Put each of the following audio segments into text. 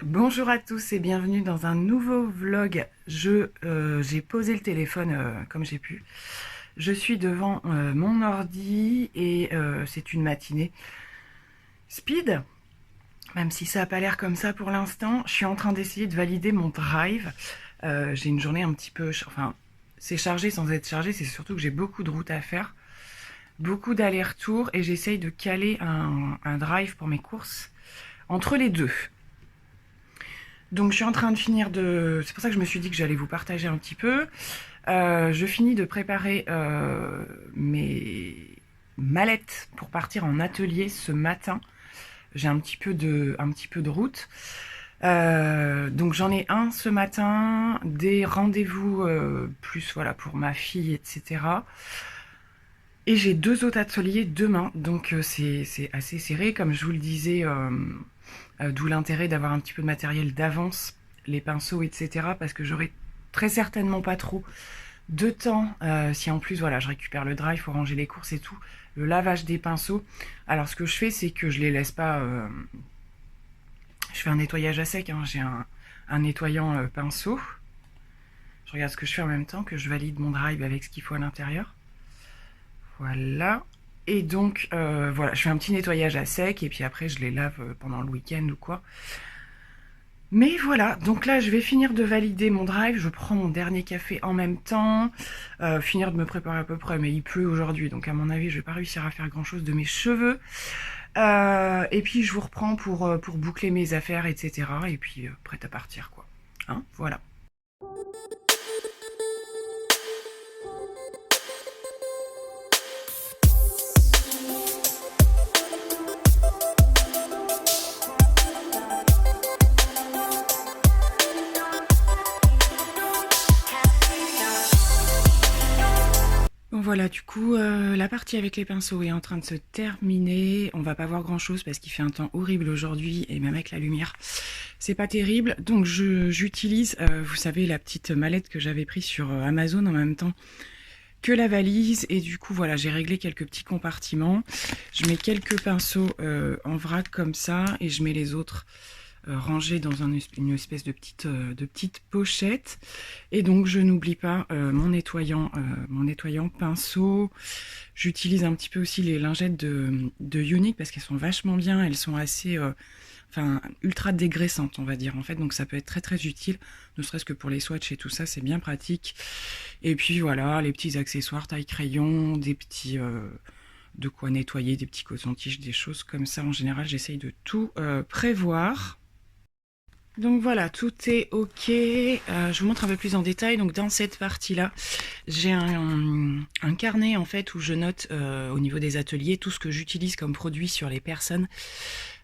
Bonjour à tous et bienvenue dans un nouveau vlog. J'ai posé le téléphone comme j'ai pu. Je suis devant mon ordi et c'est une matinée speed, même si ça n'a pas l'air comme ça pour l'instant. Je suis en train d'essayer de valider mon drive. J'ai une journée un petit peu... Enfin, c'est chargé sans être chargé, c'est surtout que j'ai beaucoup de routes à faire. Beaucoup d'allers-retours et j'essaye de caler un drive pour mes courses entre les deux. Donc je suis en train de finir de... C'est pour ça que je me suis dit que j'allais vous partager un petit peu. Je finis de préparer mes mallettes pour partir en atelier ce matin. J'ai un petit peu de route. Donc j'en ai un ce matin, des rendez-vous plus voilà pour ma fille, etc. Et j'ai 2 autres ateliers demain, donc c'est assez serré, comme je vous le disais, d'où l'intérêt d'avoir un petit peu de matériel d'avance, les pinceaux, etc. Parce que j'aurai très certainement pas trop de temps, si en plus voilà, je récupère le drive, il faut ranger les courses et tout, le lavage des pinceaux. Alors ce que je fais, c'est que je les laisse pas... je fais un nettoyage à sec, hein. J'ai un nettoyant pinceau. Je regarde ce que je fais en même temps, que je valide mon drive avec ce qu'il faut à l'intérieur. Voilà. Et donc, voilà, je fais un petit nettoyage à sec et puis après, je les lave pendant le week-end ou quoi. Mais voilà, donc là, je vais finir de valider mon drive. Je prends mon dernier café en même temps. Finir de me préparer à peu près, mais il pleut aujourd'hui. Donc, à mon avis, je vais pas réussir à faire grand-chose de mes cheveux. Et puis, je vous reprends pour boucler mes affaires, etc. Et puis, prête à partir, quoi. Hein, voilà. Bon voilà, du coup, la partie avec les pinceaux est en train de se terminer. On va pas voir grand chose parce qu'il fait un temps horrible aujourd'hui et même avec la lumière, c'est pas terrible. Donc j'utilise, vous savez, la petite mallette que j'avais prise sur Amazon en même temps que la valise. Et du coup, voilà, j'ai réglé quelques petits compartiments. Je mets quelques pinceaux en vrac comme ça et je mets les autres rangé dans une espèce de petite pochette. Et donc je n'oublie pas mon nettoyant pinceau. J'utilise un petit peu aussi les lingettes de Unique parce qu'elles sont vachement bien, elles sont assez ultra dégraissantes, on va dire, en fait, donc ça peut être très très utile, ne serait-ce que pour les swatchs et tout ça, c'est bien pratique. Et puis voilà, les petits accessoires taille crayon, des petits de quoi nettoyer, des petits cotons-tiges, des choses comme ça. En général, j'essaye de tout prévoir. Donc voilà, tout est ok. Je vous montre un peu plus en détail. Donc dans cette partie-là, j'ai un carnet en fait où je note au niveau des ateliers tout ce que j'utilise comme produit sur les personnes.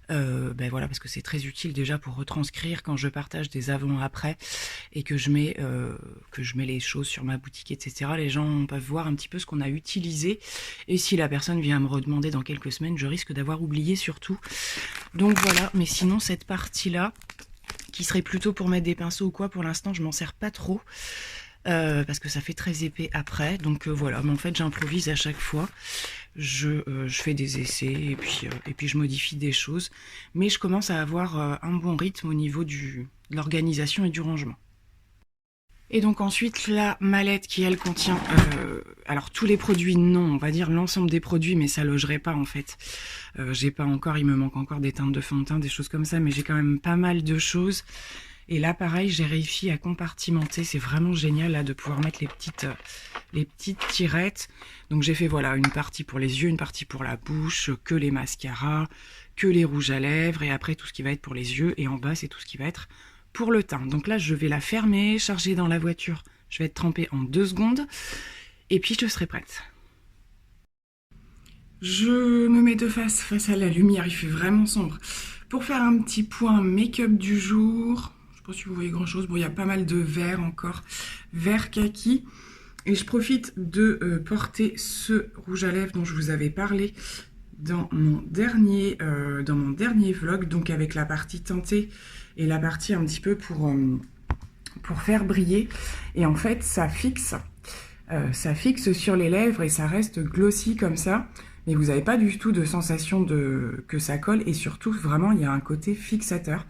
Ben voilà, parce que c'est très utile déjà pour retranscrire quand je partage des avant-après et que je mets les choses sur ma boutique, etc. Les gens peuvent voir un petit peu ce qu'on a utilisé. Et si la personne vient me redemander dans quelques semaines, je risque d'avoir oublié surtout. Donc voilà, mais sinon cette partie-là, qui serait plutôt pour mettre des pinceaux ou quoi, pour l'instant je m'en sers pas trop parce que ça fait très épais après, donc voilà. Mais en fait j'improvise à chaque fois, je fais des essais et puis je modifie des choses, mais je commence à avoir un bon rythme au niveau de l'organisation et du rangement. Et donc ensuite la mallette qui elle contient alors tous les produits, non, on va dire l'ensemble des produits, mais ça logerait pas en fait. J'ai pas encore, il me manque encore des teintes de fond de teint, des choses comme ça, mais j'ai quand même pas mal de choses. Et là pareil, j'ai réussi à compartimenter, c'est vraiment génial là de pouvoir mettre les petites tirettes. Donc j'ai fait voilà une partie pour les yeux, une partie pour la bouche, que les mascaras, que les rouges à lèvres, et après tout ce qui va être pour les yeux, et en bas c'est tout ce qui va être pour le teint. Donc là je vais la fermer, charger dans la voiture, je vais être trempée en 2 secondes et puis je serai prête. Je me mets de face à la lumière, il fait vraiment sombre, pour faire un petit point make-up du jour. Je sais pas si vous voyez grand chose, bon il y a pas mal de vert encore, vert kaki. Et je profite de porter ce rouge à lèvres dont je vous avais parlé dans mon dernier vlog, donc avec la partie teintée et la partie un petit peu pour faire briller. Et en fait ça fixe sur les lèvres et ça reste glossy comme ça, mais vous n'avez pas du tout de sensation que ça colle, et surtout vraiment il y a un côté fixateur.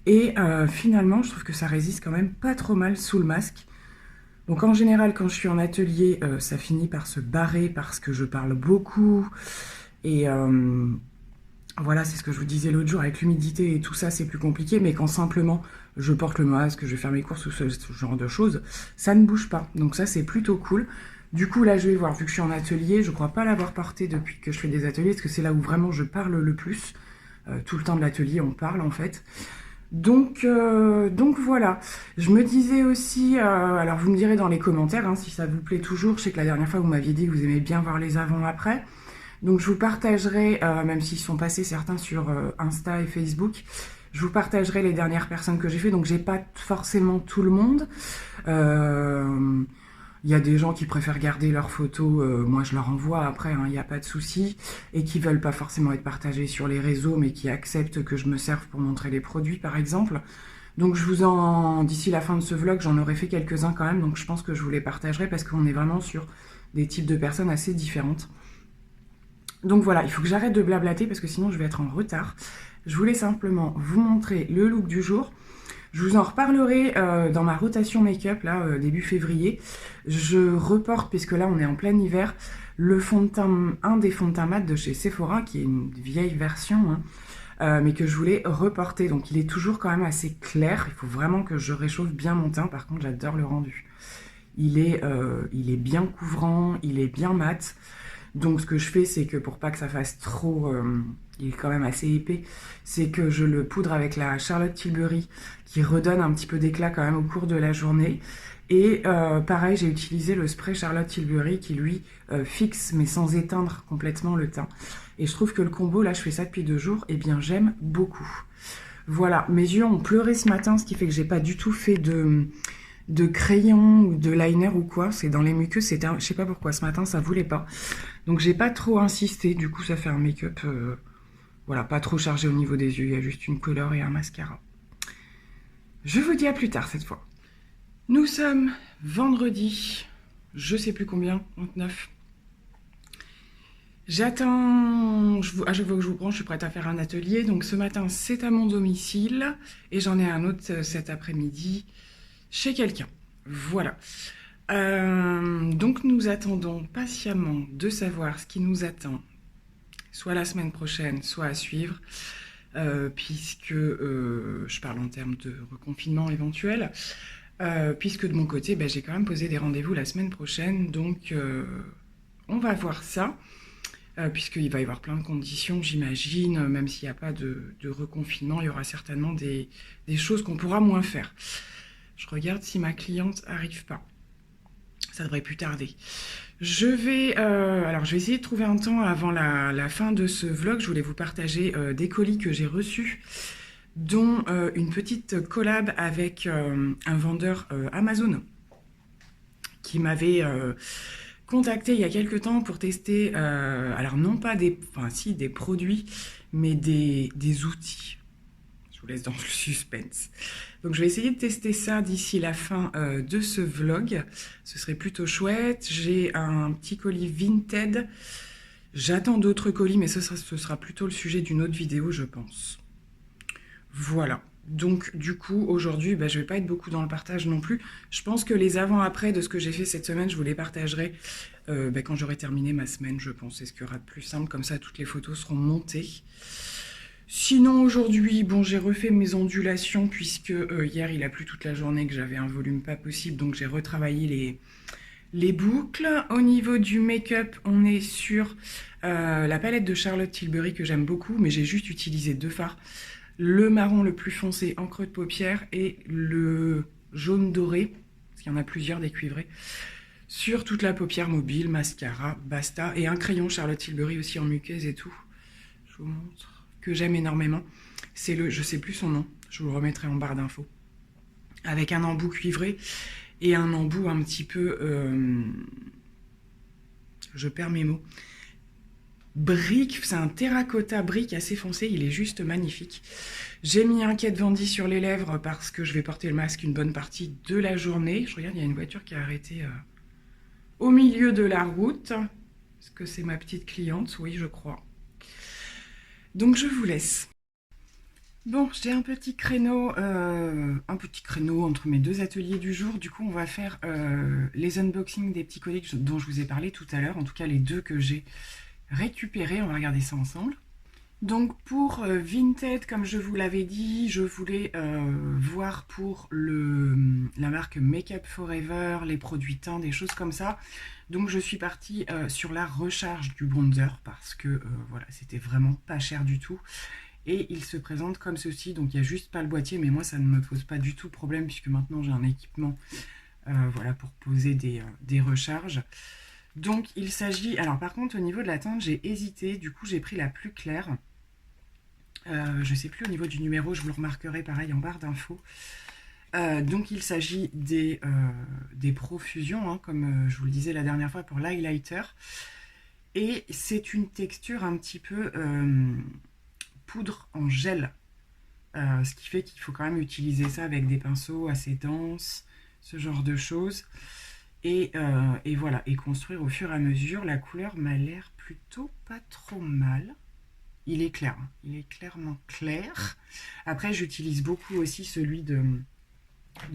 Et finalement, je trouve que ça résiste quand même pas trop mal sous le masque. Donc en général, quand je suis en atelier, ça finit par se barrer parce que je parle beaucoup. Et voilà, c'est ce que je vous disais l'autre jour, avec l'humidité et tout ça, c'est plus compliqué. Mais quand simplement je porte le masque, je vais faire mes courses ou ce genre de choses, ça ne bouge pas. Donc ça, c'est plutôt cool. Du coup, là, je vais voir, vu que je suis en atelier, je crois pas l'avoir porté depuis que je fais des ateliers, parce que c'est là où vraiment je parle le plus. Tout le temps de l'atelier, on parle en fait. Donc voilà, je me disais aussi, alors vous me direz dans les commentaires hein, si ça vous plaît toujours, je sais que la dernière fois vous m'aviez dit que vous aimez bien voir les avant-après, donc je vous partagerai, même s'ils sont passés certains sur Insta et Facebook, je vous partagerai les dernières personnes que j'ai fait, donc j'ai pas forcément tout le monde. Il y a des gens qui préfèrent garder leurs photos, moi je leur envoie après, il n'y a pas de souci, et qui veulent pas forcément être partagés sur les réseaux, mais qui acceptent que je me serve pour montrer les produits par exemple. Donc d'ici la fin de ce vlog, j'en aurai fait quelques-uns quand même, donc je pense que je vous les partagerai parce qu'on est vraiment sur des types de personnes assez différentes. Donc voilà, il faut que j'arrête de blablater parce que sinon je vais être en retard. Je voulais simplement vous montrer le look du jour. Je vous en reparlerai dans ma rotation make-up, là, début février. Je reporte, puisque là, on est en plein hiver, le fond de teint, un des fonds de teint mat de chez Sephora, qui est une vieille version, hein, mais que je voulais reporter. Donc, il est toujours quand même assez clair. Il faut vraiment que je réchauffe bien mon teint. Par contre, j'adore le rendu. Il est bien couvrant, il est bien mat. Donc, ce que je fais, c'est que pour pas que ça fasse trop... il est quand même assez épais, c'est que je le poudre avec la Charlotte Tilbury qui redonne un petit peu d'éclat quand même au cours de la journée. Et pareil, j'ai utilisé le spray Charlotte Tilbury qui lui fixe mais sans éteindre complètement le teint. Et je trouve que le combo, là je fais ça depuis 2 jours, et bien j'aime beaucoup. Voilà, mes yeux ont pleuré ce matin, ce qui fait que j'ai pas du tout fait de crayon ou de liner ou quoi, c'est dans les muqueuses, je sais pas pourquoi ce matin ça voulait pas. Donc j'ai pas trop insisté, du coup ça fait un make-up voilà, pas trop chargé au niveau des yeux, il y a juste une couleur et un mascara. Je vous dis à plus tard cette fois. Nous sommes vendredi, je sais plus combien, 29. J'attends, à chaque fois que je vous prends, je suis prête à faire un atelier. Donc ce matin, c'est à mon domicile et j'en ai un autre cet après-midi chez quelqu'un. Voilà. Donc nous attendons patiemment de savoir ce qui nous attend, soit la semaine prochaine, soit à suivre, puisque je parle en termes de reconfinement éventuel, puisque de mon côté, j'ai quand même posé des rendez-vous la semaine prochaine, donc on va voir ça, puisqu'il va y avoir plein de conditions, j'imagine, même s'il n'y a pas de reconfinement, il y aura certainement des choses qu'on pourra moins faire. Je regarde si ma cliente n'arrive pas. Ça devrait plus tarder. Je vais essayer de trouver un temps avant la fin de ce vlog. Je voulais vous partager des colis que j'ai reçus, dont une petite collab avec un vendeur Amazon qui m'avait contacté il y a quelques temps pour tester, alors non pas des produits, mais des outils. Je vous laisse dans le suspense. Donc je vais essayer de tester ça d'ici la fin de ce vlog. Ce serait plutôt chouette. J'ai un petit colis Vinted. J'attends d'autres colis, mais ce sera plutôt le sujet d'une autre vidéo, je pense. Voilà. Donc du coup, aujourd'hui, je ne vais pas être beaucoup dans le partage non plus. Je pense que les avant-après de ce que j'ai fait cette semaine, je vous les partagerai quand j'aurai terminé ma semaine, je pense. C'est ce qu'il y aura de plus simple. Comme ça, toutes les photos seront montées. Sinon aujourd'hui, j'ai refait mes ondulations puisque hier il a plu toute la journée, que j'avais un volume pas possible, donc j'ai retravaillé les boucles. Au niveau du make-up, on est sur la palette de Charlotte Tilbury que j'aime beaucoup, mais j'ai juste utilisé 2 fards. Le marron le plus foncé en creux de paupière et le jaune doré, parce qu'il y en a plusieurs des cuivrés, sur toute la paupière mobile, mascara, basta, et un crayon Charlotte Tilbury aussi en muqueuse et tout. Je vous montre. Que j'aime énormément, c'est je sais plus son nom, je vous le remettrai en barre d'infos, avec un embout cuivré et un embout un petit peu, je perds mes mots, brique, c'est un terracotta brique assez foncé, il est juste magnifique. J'ai mis un Kat Von D sur les lèvres parce que je vais porter le masque une bonne partie de la journée. Je regarde, il y a une voiture qui a arrêté au milieu de la route. Est-ce que c'est ma petite cliente? Oui, je crois. Donc je vous laisse. Bon, j'ai un petit créneau entre mes deux ateliers du jour. Du coup, on va faire les unboxings des petits colis dont je vous ai parlé tout à l'heure. En tout cas, les deux que j'ai récupérés. On va regarder ça ensemble. Donc pour Vinted, comme je vous l'avais dit, je voulais voir pour la marque Make Up Forever, les produits teints, des choses comme ça. Donc je suis partie sur la recharge du bronzer parce que voilà, c'était vraiment pas cher du tout. Et il se présente comme ceci, donc il n'y a juste pas le boîtier, mais moi ça ne me pose pas du tout problème puisque maintenant j'ai un équipement voilà, pour poser des recharges. Donc il s'agit, alors par contre au niveau de la teinte j'ai hésité, du coup j'ai pris la plus claire. Je ne sais plus au niveau du numéro, je vous le remarquerai pareil en barre d'infos. Donc il s'agit des profusions, hein, comme je vous le disais la dernière fois pour l'highlighter. Et c'est une texture un petit peu poudre en gel. Ce qui fait qu'il faut quand même utiliser ça avec des pinceaux assez denses, ce genre de choses. Et voilà, et construire au fur et à mesure. La couleur m'a l'air plutôt pas trop mal. Il est clair, hein. Il est clairement clair. Après, j'utilise beaucoup aussi celui de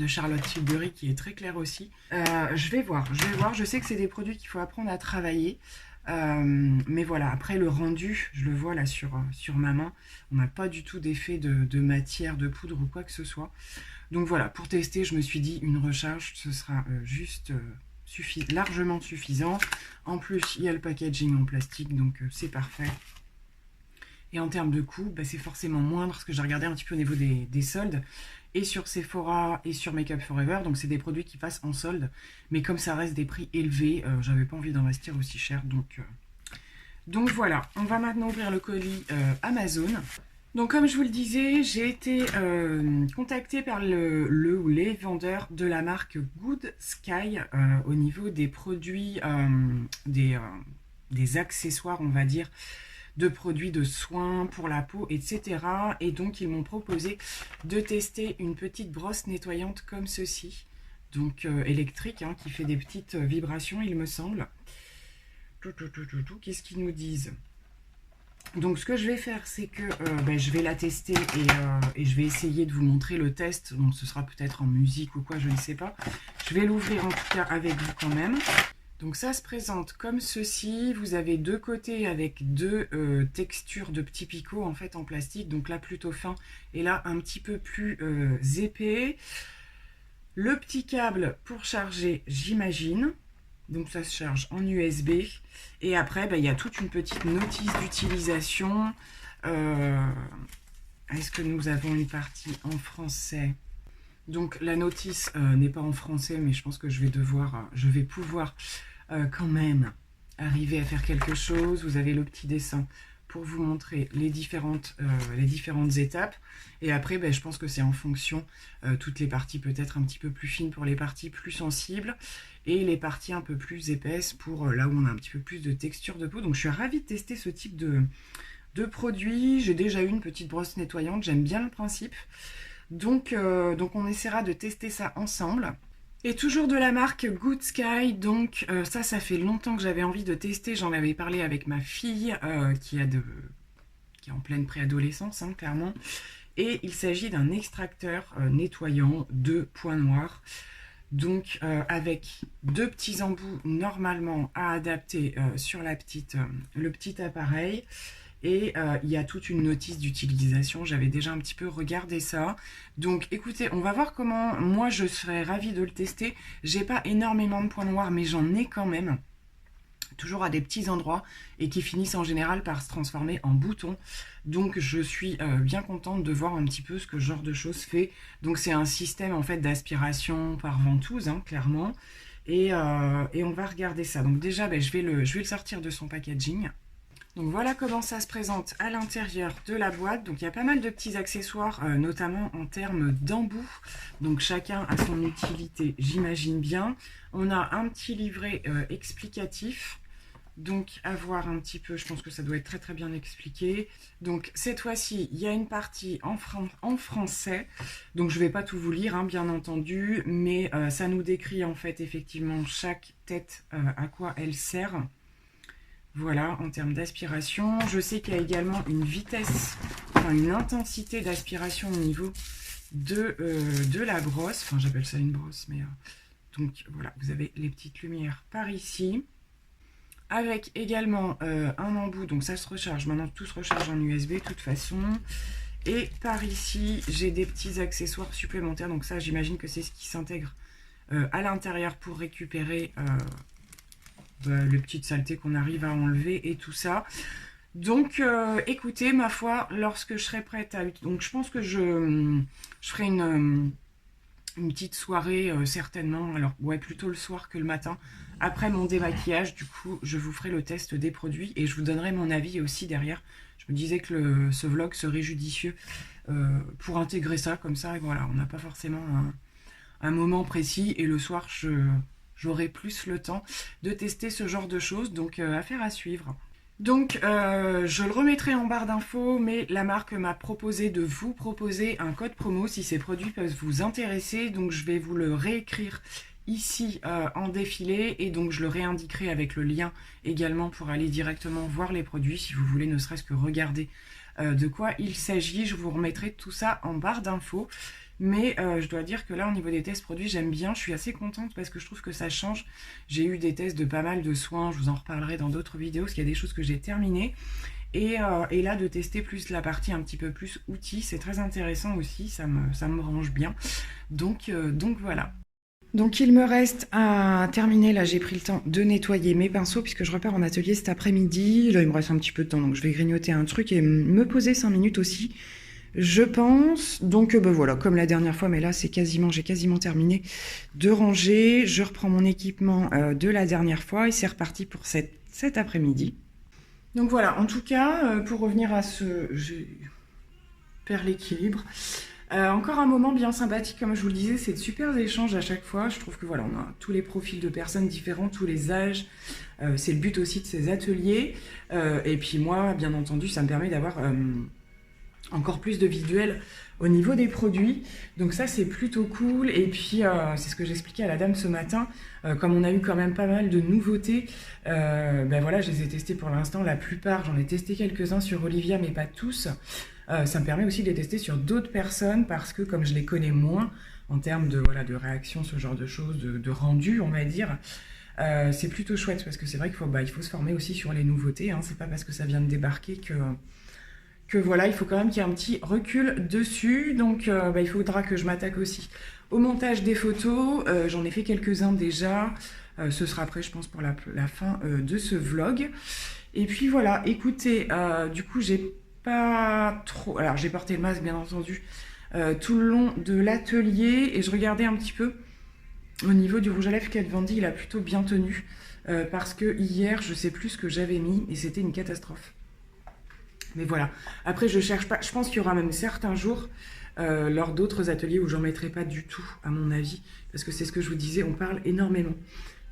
Charlotte Tilbury qui est très clair aussi. Je vais voir. Je sais que c'est des produits qu'il faut apprendre à travailler. Mais voilà, après le rendu, je le vois là sur ma main. On n'a pas du tout d'effet de matière, de poudre ou quoi que ce soit. Donc voilà, pour tester, je me suis dit une recharge, ce sera juste largement suffisant. En plus, il y a le packaging en plastique, donc c'est parfait. Et en termes de coût, bah, c'est forcément moindre parce que j'ai regardé un petit peu au niveau des soldes. Et sur Sephora et sur Make Up Forever, donc c'est des produits qui passent en solde. Mais comme ça reste des prix élevés, j'avais pas envie d'investir aussi cher. Donc voilà, on va maintenant ouvrir le colis Amazon. Donc comme je vous le disais, j'ai été contactée par le ou les vendeurs de la marque Good Sky au niveau des produits, des accessoires, on va dire, de produits de soins pour la peau, etc. Et donc ils m'ont proposé de tester une petite brosse nettoyante comme ceci, donc électrique, hein, qui fait des petites vibrations, il me semble. Qu'est-ce qu'ils nous disent? Donc ce que je vais faire, c'est que je vais la tester et je vais essayer de vous montrer le test. Donc ce sera peut-être en musique ou quoi, je ne sais pas. Je vais l'ouvrir en tout cas avec vous quand même. Donc ça se présente comme ceci. Vous avez deux côtés avec deux textures de petits picots en fait en plastique. Donc là plutôt fin et là un petit peu plus épais. Le petit câble pour charger, j'imagine. Donc ça se charge en USB. Et après, il y a toute une petite notice d'utilisation. Est-ce que nous avons une partie en français? Donc la notice n'est pas en français, mais je pense que je vais pouvoir quand même arriver à faire quelque chose. Vous avez le petit dessin pour vous montrer les différentes étapes. Et après, je pense que c'est en fonction, toutes les parties peut-être un petit peu plus fines pour les parties plus sensibles et les parties un peu plus épaisses pour là où on a un petit peu plus de texture de peau. Donc je suis ravie de tester ce type de produit. J'ai déjà eu une petite brosse nettoyante, j'aime bien le principe. Donc on essaiera de tester ça ensemble. Et toujours de la marque Good Sky, donc ça fait longtemps que j'avais envie de tester. J'en avais parlé avec ma fille qui est en pleine préadolescence, hein, clairement. Et il s'agit d'un extracteur nettoyant de points noirs. Donc avec deux petits embouts normalement à adapter sur le petit appareil. Et il y a toute une notice d'utilisation, j'avais déjà un petit peu regardé ça. Donc écoutez, on va voir comment, moi je serais ravie de le tester. J'ai pas énormément de points noirs, mais j'en ai quand même. Toujours à des petits endroits et qui finissent en général par se transformer en boutons. Donc je suis bien contente de voir un petit peu ce que ce genre de choses fait. Donc c'est un système en fait d'aspiration par ventouse, hein, clairement. Et on va regarder ça. Donc déjà, je vais le sortir de son packaging. Donc voilà comment ça se présente à l'intérieur de la boîte. Donc il y a pas mal de petits accessoires, notamment en termes d'embout. Donc chacun a son utilité, j'imagine bien. On a un petit livret explicatif. Donc à voir un petit peu, je pense que ça doit être très très bien expliqué. Donc cette fois-ci, il y a une partie en français. Donc je ne vais pas tout vous lire, hein, bien entendu. Mais ça nous décrit en fait effectivement chaque tête à quoi elle sert. Voilà, en termes d'aspiration. Je sais qu'il y a également une vitesse, enfin une intensité d'aspiration au niveau de la brosse. Enfin, j'appelle ça une brosse, mais... donc voilà, vous avez les petites lumières par ici. Avec également un embout, donc ça se recharge. Maintenant, tout se recharge en USB de toute façon. Et par ici, j'ai des petits accessoires supplémentaires. Donc ça, j'imagine que c'est ce qui s'intègre à l'intérieur pour récupérer les petites saletés qu'on arrive à enlever et tout ça. Donc, écoutez, ma foi, lorsque je serai prête à... Donc, je pense que je ferai une petite soirée, certainement. Alors, ouais, plutôt le soir que le matin. Après mon démaquillage, du coup, je vous ferai le test des produits et je vous donnerai mon avis aussi derrière. Je me disais que ce vlog serait judicieux pour intégrer ça comme ça. Et voilà, on n'a pas forcément un moment précis. Et le soir, j'aurai plus le temps de tester ce genre de choses. Donc, affaire à suivre. Donc, je le remettrai en barre d'infos, mais la marque m'a proposé de vous proposer un code promo si ces produits peuvent vous intéresser. Donc, je vais vous le réécrire ici en défilé et donc je le réindiquerai avec le lien également pour aller directement voir les produits si vous voulez ne serait-ce que regarder de quoi il s'agit. Je vous remettrai tout ça en barre d'infos. Mais je dois dire que là, au niveau des tests produits, j'aime bien. Je suis assez contente parce que je trouve que ça change. J'ai eu des tests de pas mal de soins. Je vous en reparlerai dans d'autres vidéos parce qu'il y a des choses que j'ai terminées. Et là, de tester plus la partie un petit peu plus outils, c'est très intéressant aussi. Ça me branche bien. Donc voilà. Donc il me reste à terminer, là j'ai pris le temps de nettoyer mes pinceaux puisque je repars en atelier cet après-midi. Là il me reste un petit peu de temps donc je vais grignoter un truc et me poser 5 minutes aussi, je pense. Donc ben voilà, comme la dernière fois, mais là j'ai quasiment terminé de ranger. Je reprends mon équipement de la dernière fois et c'est reparti pour cet après-midi. Donc voilà, en tout cas, pour revenir à je perds l'équilibre. Encore un moment bien sympathique, comme je vous le disais, c'est de super échanges à chaque fois. Je trouve que voilà, on a tous les profils de personnes différentes, tous les âges. C'est le but aussi de ces ateliers. Et puis moi, bien entendu, ça me permet d'avoir encore plus de visuels au niveau des produits. Donc ça, c'est plutôt cool. Et puis, c'est ce que j'expliquais à la dame ce matin. Comme on a eu quand même pas mal de nouveautés, ben voilà, je les ai testés pour l'instant. La plupart, j'en ai testé quelques-uns sur Olivia, mais pas tous. Ça me permet aussi de les tester sur d'autres personnes parce que comme je les connais moins en termes de, voilà, de réaction, ce genre de choses, de rendu, on va dire, c'est plutôt chouette parce que c'est vrai qu'il faut, il faut se former aussi sur les nouveautés. Hein. C'est pas parce que ça vient de débarquer que voilà, il faut quand même qu'il y ait un petit recul dessus. Donc il faudra que je m'attaque aussi au montage des photos. J'en ai fait quelques-uns déjà. Ce sera après, je pense, pour la fin de ce vlog. Et puis voilà, écoutez, du coup, j'ai pas trop... Alors, j'ai porté le masque, bien entendu, tout le long de l'atelier. Et je regardais un petit peu au niveau du rouge à lèvres Kat Von D, il a plutôt bien tenu. Parce que hier, je sais plus ce que j'avais mis et c'était une catastrophe. Mais voilà. Après, je cherche pas... Je pense qu'il y aura même certains jours, lors d'autres ateliers, où j'en mettrai pas du tout, à mon avis. Parce que c'est ce que je vous disais, on parle énormément.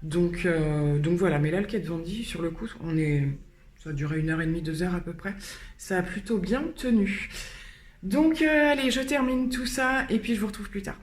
Donc voilà. Mais là, le Kat Von D, sur le coup, ça a duré 1h30, 2h à peu près. Ça a plutôt bien tenu. Donc, allez, je termine tout ça et puis je vous retrouve plus tard.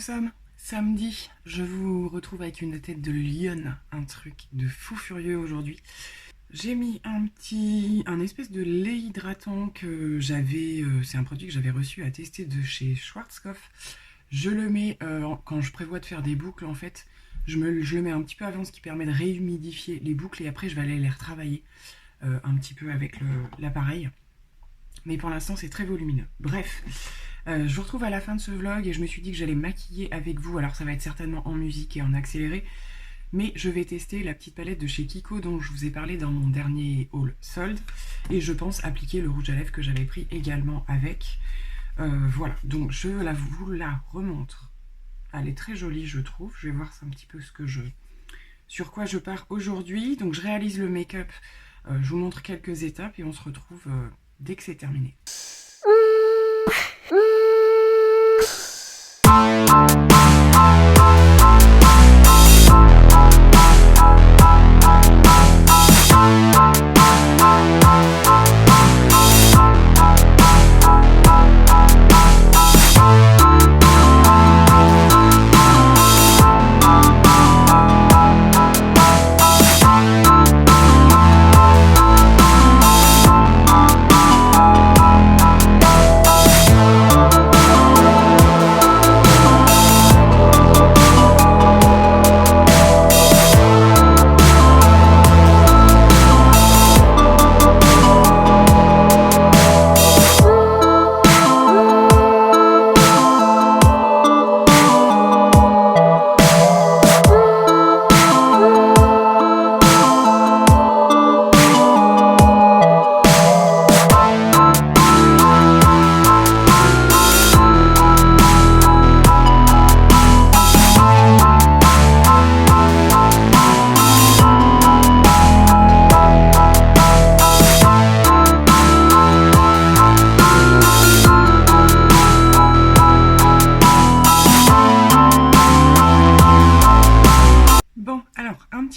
sommes samedi. Je vous retrouve avec une tête de lionne, un truc de fou furieux aujourd'hui. J'ai mis un espèce de lait hydratant que j'avais, c'est un produit que j'avais reçu à tester de chez Schwarzkopf. Je le mets quand je prévois de faire des boucles en fait. Je le mets un petit peu avant, ce qui permet de réhumidifier les boucles et après je vais aller les retravailler un petit peu avec l'appareil. Mais pour l'instant c'est très volumineux. Bref, je vous retrouve à la fin de ce vlog et je me suis dit que j'allais maquiller avec vous. Alors ça va être certainement en musique et en accéléré, mais je vais tester la petite palette de chez Kiko dont je vous ai parlé dans mon dernier haul solde. Et je pense appliquer le rouge à lèvres que j'avais pris également avec. Voilà, donc je vous la remontre. Elle est très jolie je trouve. Je vais voir un petit peu sur quoi je pars aujourd'hui. Donc je réalise le make-up. Je vous montre quelques étapes et on se retrouve dès que c'est terminé.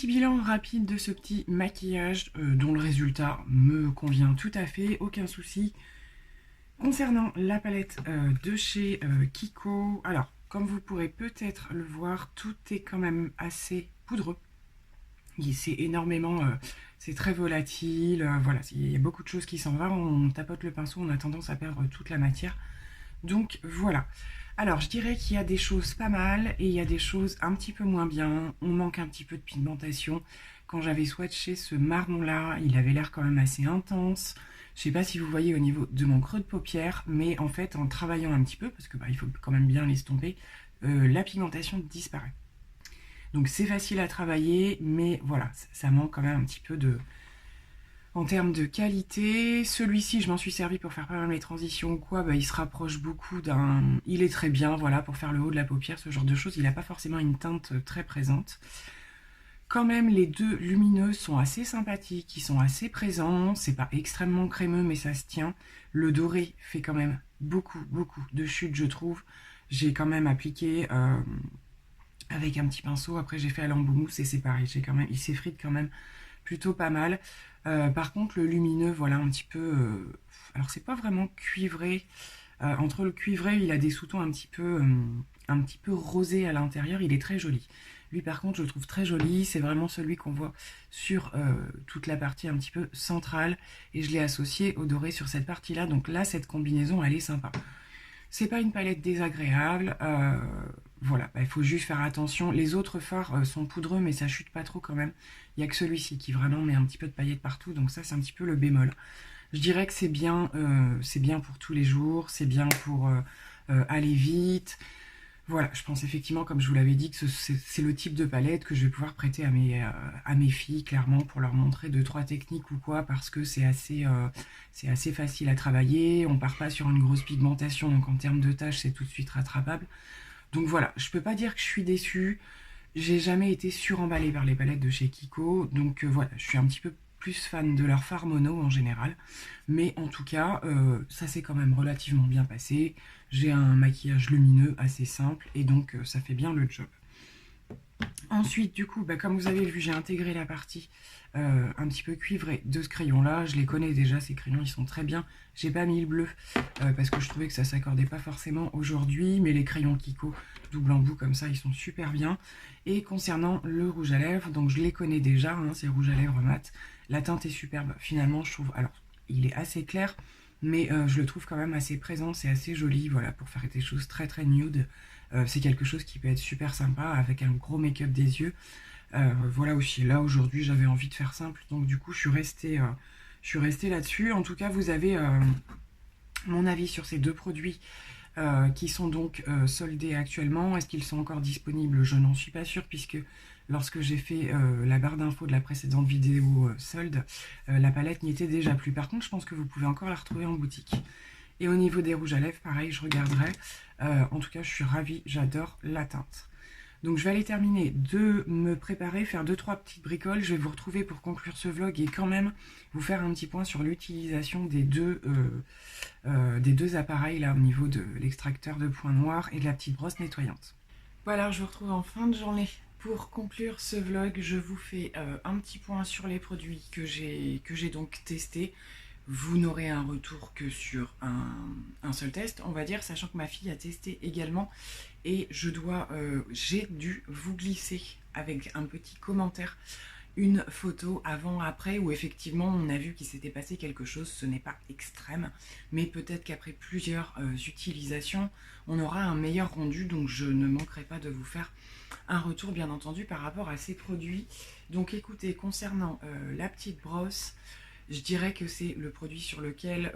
Bilan rapide de ce petit maquillage dont le résultat me convient tout à fait, aucun souci. Concernant la palette de chez Kiko, alors comme vous pourrez peut-être le voir, tout est quand même assez poudreux. C'est énormément, c'est très volatile, voilà, il y a beaucoup de choses qui s'en vont, on tapote le pinceau, on a tendance à perdre toute la matière. Donc voilà. Alors je dirais qu'il y a des choses pas mal et il y a des choses un petit peu moins bien. On manque un petit peu de pigmentation. Quand j'avais swatché ce marron là, il avait l'air quand même assez intense. Je sais pas si vous voyez au niveau de mon creux de paupière, mais en fait en travaillant un petit peu, parce que il faut quand même bien l'estomper, la pigmentation disparaît. Donc c'est facile à travailler, mais voilà, ça manque quand même un petit peu de... En termes de qualité, celui-ci, je m'en suis servi pour faire pas mal les transitions ou quoi, il se rapproche beaucoup d'un... Il est très bien, voilà, pour faire le haut de la paupière, ce genre de choses. Il n'a pas forcément une teinte très présente. Quand même, les deux lumineux sont assez sympathiques, ils sont assez présents. C'est pas extrêmement crémeux, mais ça se tient. Le doré fait quand même beaucoup de chute, je trouve. J'ai quand même appliqué avec un petit pinceau. Après, j'ai fait à l'embout-mousse et c'est pareil. Il s'effrite quand même plutôt pas mal. Par contre le lumineux, voilà, un petit peu alors c'est pas vraiment cuivré, entre le cuivré, il a des sous-tons un petit peu rosé à l'intérieur, il est très joli. Lui par contre je le trouve très joli, c'est vraiment celui qu'on voit sur toute la partie un petit peu centrale et je l'ai associé au doré sur cette partie là, donc là cette combinaison elle est sympa. C'est pas une palette désagréable, voilà, il faut juste faire attention. Les autres fards sont poudreux mais ça chute pas trop quand même. Il n'y a que celui-ci qui vraiment met un petit peu de paillettes partout, donc ça c'est un petit peu le bémol. Je dirais que c'est bien pour tous les jours, c'est bien pour aller vite. Voilà, je pense effectivement, comme je vous l'avais dit, que c'est le type de palette que je vais pouvoir prêter à mes filles, clairement, pour leur montrer 2-3 techniques ou quoi, parce que c'est assez facile à travailler, on part pas sur une grosse pigmentation, donc en termes de tâches, c'est tout de suite rattrapable. Donc voilà, je peux pas dire que je suis déçue, j'ai jamais été suremballée par les palettes de chez Kiko, donc voilà, je suis un petit peu plus fan de leur fard mono en général, mais en tout cas ça s'est quand même relativement bien passé. J'ai un maquillage lumineux assez simple et donc ça fait bien le job. Ensuite, du coup, comme vous avez vu, j'ai intégré la partie un petit peu cuivrée de ce crayon-là. Je les connais déjà, ces crayons, ils sont très bien. J'ai pas mis le bleu parce que je trouvais que ça s'accordait pas forcément aujourd'hui, mais les crayons Kiko double embout comme ça, ils sont super bien. Et concernant le rouge à lèvres, donc je les connais déjà, hein, c'est rouge à lèvres mat. La teinte est superbe, finalement, je trouve. Alors, il est assez clair, mais je le trouve quand même assez présent, c'est assez joli, voilà, pour faire des choses très très nude. C'est quelque chose qui peut être super sympa avec un gros make-up des yeux. Voilà aussi, là aujourd'hui j'avais envie de faire simple, donc du coup je suis restée là-dessus. En tout cas, vous avez mon avis sur ces deux produits qui sont donc soldés actuellement. Est-ce qu'ils sont encore disponibles? Je n'en suis pas sûre, puisque lorsque j'ai fait la barre d'infos de la précédente vidéo solde, la palette n'y était déjà plus. Par contre, je pense que vous pouvez encore la retrouver en boutique. Et au niveau des rouges à lèvres, pareil, je regarderai. En tout cas, je suis ravie, j'adore la teinte. Donc je vais aller terminer de me préparer, faire 2-3 petites bricoles. Je vais vous retrouver pour conclure ce vlog et quand même vous faire un petit point sur l'utilisation des deux appareils là au niveau de l'extracteur de points noirs et de la petite brosse nettoyante. Voilà, je vous retrouve en fin de journée. Pour conclure ce vlog, je vous fais un petit point sur les produits que j'ai donc testés. Vous n'aurez un retour que sur un seul test, on va dire, sachant que ma fille a testé également. Et j'ai dû vous glisser avec un petit commentaire une photo avant-après où effectivement on a vu qu'il s'était passé quelque chose. Ce n'est pas extrême, mais peut-être qu'après plusieurs utilisations, on aura un meilleur rendu. Donc je ne manquerai pas de vous faire un retour bien entendu par rapport à ces produits. Donc écoutez, concernant la petite brosse, je dirais que c'est le produit sur lequel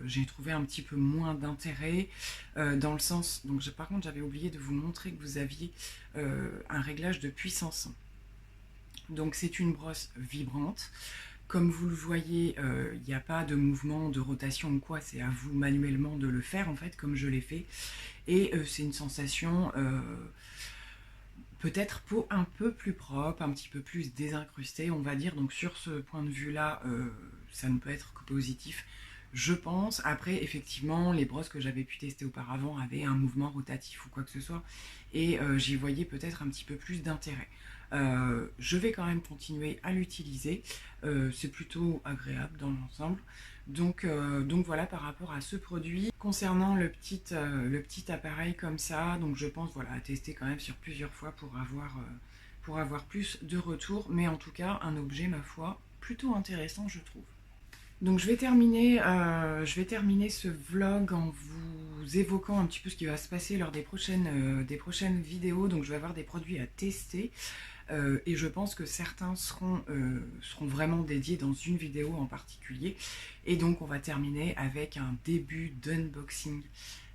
j'ai trouvé un petit peu moins d'intérêt, dans le sens, donc par contre j'avais oublié de vous montrer que vous aviez un réglage de puissance. Donc c'est une brosse vibrante. Comme vous le voyez, il n'y a pas de mouvement, de rotation ou quoi, c'est à vous manuellement de le faire en fait, comme je l'ai fait. Et c'est une sensation peut-être peau un peu plus propre, un petit peu plus désincrustée, on va dire. Donc sur ce point de vue-là, ça ne peut être que positif, je pense. Après, effectivement, les brosses que j'avais pu tester auparavant avaient un mouvement rotatif ou quoi que ce soit, et j'y voyais peut-être un petit peu plus d'intérêt. Je vais quand même continuer à l'utiliser, c'est plutôt agréable dans l'ensemble. Donc voilà par rapport à ce produit. Concernant le petit appareil comme ça, donc je pense voilà, à tester quand même sur plusieurs fois pour avoir plus de retours, mais en tout cas un objet ma foi plutôt intéressant je trouve. Donc je vais terminer ce vlog en vous évoquant un petit peu ce qui va se passer lors des prochaines vidéos. Donc je vais avoir des produits à tester et je pense que certains seront vraiment dédiés dans une vidéo en particulier. Et donc on va terminer avec un début d'unboxing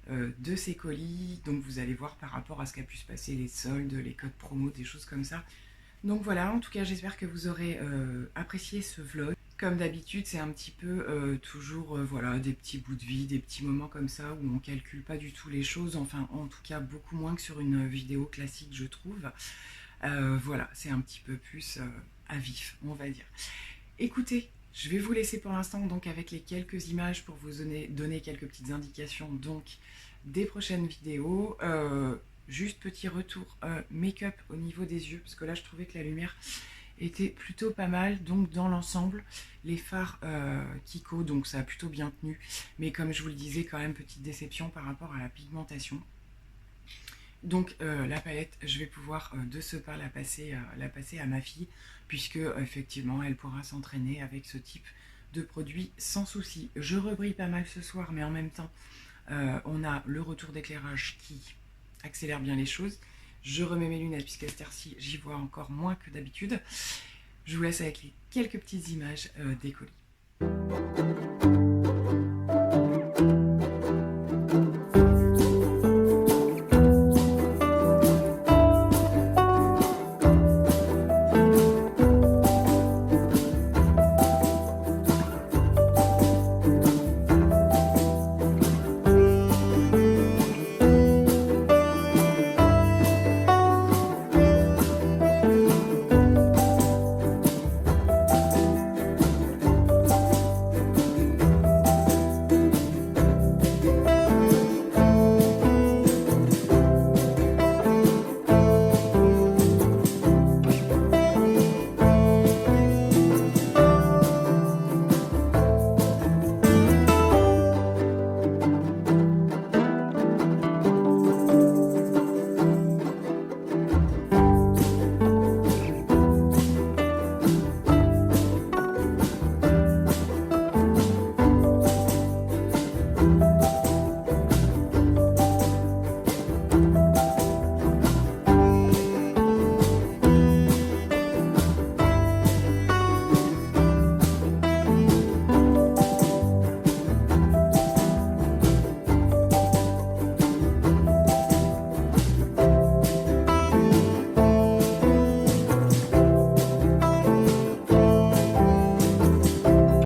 de ces colis. Donc vous allez voir par rapport à ce qu'a pu se passer, les soldes, les codes promo, des choses comme ça. Donc voilà, en tout cas j'espère que vous aurez apprécié ce vlog. Comme d'habitude, c'est un petit peu toujours voilà, des petits bouts de vie, des petits moments comme ça où on calcule pas du tout les choses, enfin en tout cas beaucoup moins que sur une vidéo classique je trouve. Voilà, c'est un petit peu plus à vif, on va dire. Écoutez, je vais vous laisser pour l'instant donc avec les quelques images pour vous donner quelques petites indications donc des prochaines vidéos. Juste petit retour make-up au niveau des yeux, parce que là je trouvais que la lumière était plutôt pas mal. Donc dans l'ensemble, les fards Kiko, donc ça a plutôt bien tenu. Mais comme je vous le disais, quand même petite déception par rapport à la pigmentation. Donc la palette, je vais pouvoir de ce pas la passer à ma fille, puisque effectivement elle pourra s'entraîner avec ce type de produit sans souci. Je rebrille pas mal ce soir, mais en même temps on a le retour d'éclairage qui accélère bien les choses. Je remets mes lunettes puisqu'à cette heure-ci j'y vois encore moins que d'habitude. Je vous laisse avec les quelques petites images des colis.